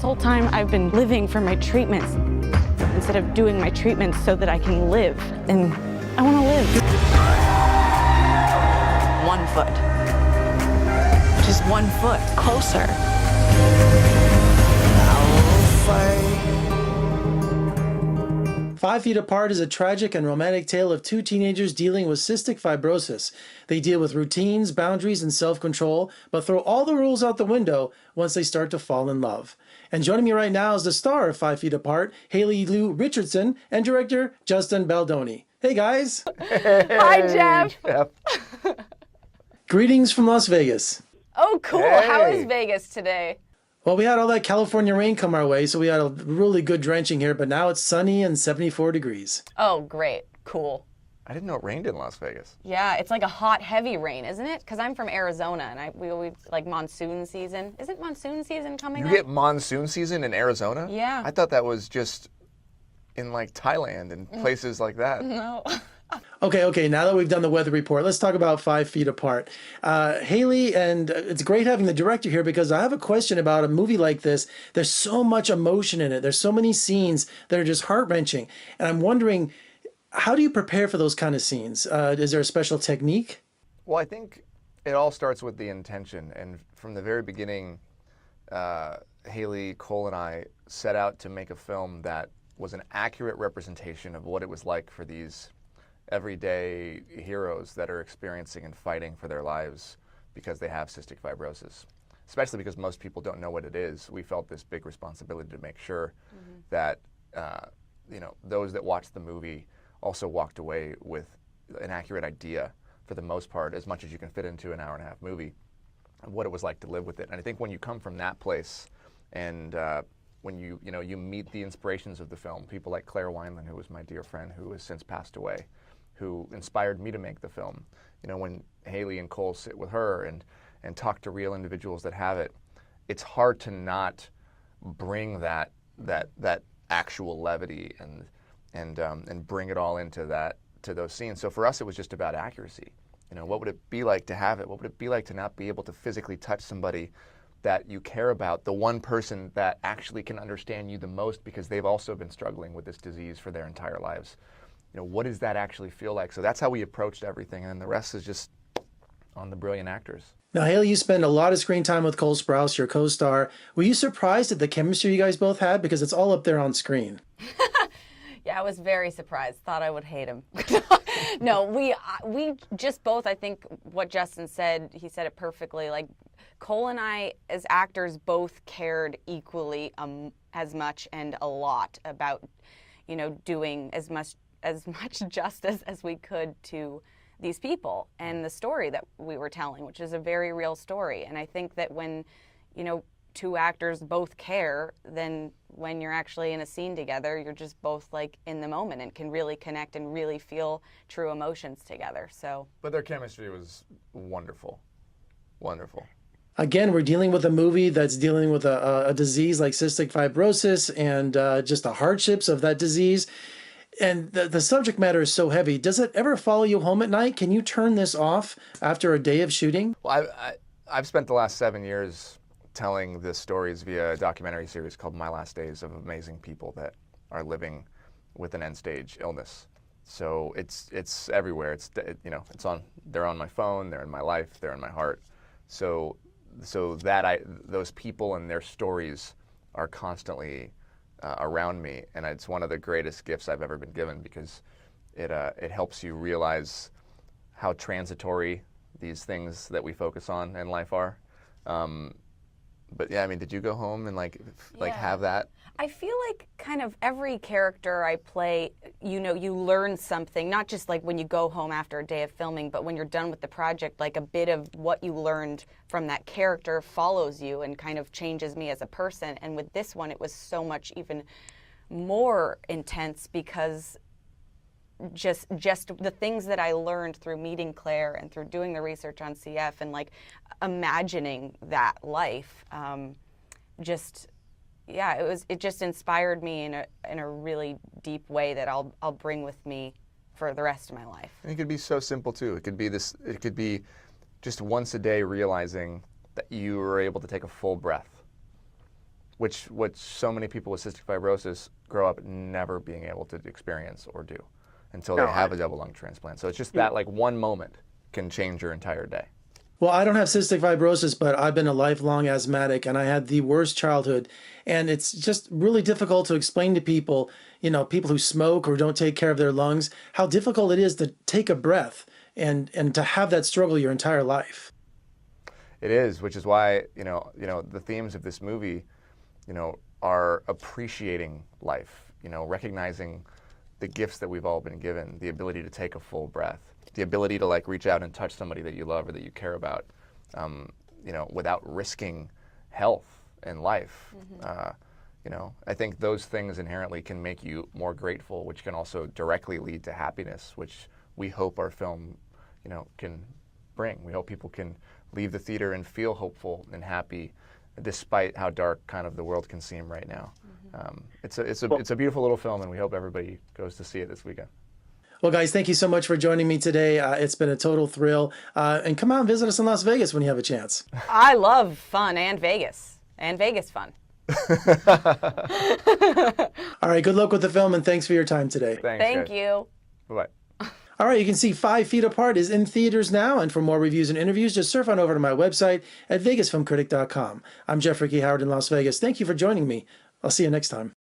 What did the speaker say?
whole time I've been living for my treatments instead of doing my treatments so that I can live. And I want to live. 1 foot. Just 1 foot closer. Five Feet Apart is a tragic and romantic tale of two teenagers dealing with cystic fibrosis. They deal with routines, boundaries, and self-control, but throw all the rules out the window once they start to fall in love. And joining me right now is the star of 5 Feet Apart, Haley Lou Richardson, and director Justin Baldoni. Hey guys! Hey, Hi, Jeff! Greetings from Las Vegas. Oh, cool. Hey. How is Vegas today? Well, we had all that California rain come our way, so we had a really good drenching here, but now it's sunny and 74 degrees. Oh, great. Cool. I didn't know it rained in Las Vegas. Yeah, it's like a hot, heavy rain, isn't it? Because I'm from Arizona, and we always like monsoon season. Isn't monsoon season coming up? You get monsoon season in Arizona? Yeah. I thought that was just in like Thailand and places like that. No. Okay, now that we've done the weather report, let's talk about 5 Feet Apart. Haley, and it's great having the director here because I have a question about a movie like this. There's so much emotion in it. There's so many scenes that are just heart-wrenching. And I'm wondering, how do you prepare for those kind of scenes? Is there a special technique? Well, I think it all starts with the intention. And from the very beginning, Haley, Cole, and I set out to make a film that was an accurate representation of what it was like for these everyday heroes that are experiencing and fighting for their lives because they have cystic fibrosis. Especially because most people don't know what it is. We felt this big responsibility to make sure that those that watched the movie also walked away with an accurate idea, for the most part, as much as you can fit into an hour-and-a-half movie, of what it was like to live with it. And I think when you come from that place, and when you meet the inspirations of the film, people like Claire Wineland, who was my dear friend, who has since passed away, who inspired me to make the film. When Haley and Cole sit with her and talk to real individuals that have it, it's hard to not bring that actual levity and bring it all into those scenes. So for us, it was just about accuracy. What would it be like to have it? What would it be like to not be able to physically touch somebody that you care about, the one person that actually can understand you the most because they've also been struggling with this disease for their entire lives? What does that actually feel like? So that's how we approached everything, and the rest is just on the brilliant actors. Now, Haley, you spend a lot of screen time with Cole Sprouse, your co-star. Were you surprised at the chemistry you guys both had? Because it's all up there on screen. Yeah, I was very surprised. Thought I would hate him. No, we just both, I think what Justin said, he said it perfectly. Like, Cole and I, as actors, both cared equally as much and a lot about, doing as much justice as we could to these people and the story that we were telling, which is a very real story. And I think that when, two actors both care, then when you're actually in a scene together, you're just both like in the moment and can really connect and really feel true emotions together. But their chemistry was wonderful. Wonderful. Again, we're dealing with a movie that's dealing with a disease like cystic fibrosis and just the hardships of that disease. And the subject matter is so heavy. Does it ever follow you home at night? Can you turn this off after a day of shooting? Well, I've spent the last 7 years telling the stories via a documentary series called My Last Days, of amazing people that are living with an end-stage illness. So it's everywhere. They're on my phone, they're in my life, they're in my heart. So those people and their stories are constantly around me, and it's one of the greatest gifts I've ever been given, because it helps you realize how transitory these things that we focus on in life are. But yeah, did you go home and have that? I feel like kind of every character I play, you learn something, not just like when you go home after a day of filming, but when you're done with the project, like a bit of what you learned from that character follows you and kind of changes me as a person. And with this one, it was so much even more intense because just the things that I learned through meeting Claire and through doing the research on CF and like imagining that life, it just inspired me in a really deep way that I'll bring with me for the rest of my life. And it could be so simple too. It could be just once a day realizing that you were able to take a full breath which so many people with cystic fibrosis grow up never being able to experience or do until they have a double lung transplant. So it's just that like one moment can change your entire day. Well, I don't have cystic fibrosis, but I've been a lifelong asthmatic and I had the worst childhood. And it's just really difficult to explain to people, people who smoke or don't take care of their lungs, how difficult it is to take a breath and to have that struggle your entire life. It is, which is why, the themes of this movie, are appreciating life, recognizing the gifts that we've all been given, the ability to take a full breath, the ability to like reach out and touch somebody that you love or that you care about, without risking health and life. I think those things inherently can make you more grateful, which can also directly lead to happiness, which we hope our film, can bring. We hope people can leave the theater and feel hopeful and happy, despite how dark kind of the world can seem right now. It's a beautiful little film, and we hope everybody goes to see it this weekend. Well, guys, thank you so much for joining me today. It's been a total thrill. And come out and visit us in Las Vegas when you have a chance. I love fun and Vegas fun. All right, good luck with the film, and thanks for your time today. Thank you. Bye-bye. All right, you can see 5 Feet Apart is in theaters now, and for more reviews and interviews, just surf on over to my website at vegasfilmcritic.com. I'm Jeffrey K. Howard in Las Vegas. Thank you for joining me. I'll see you next time.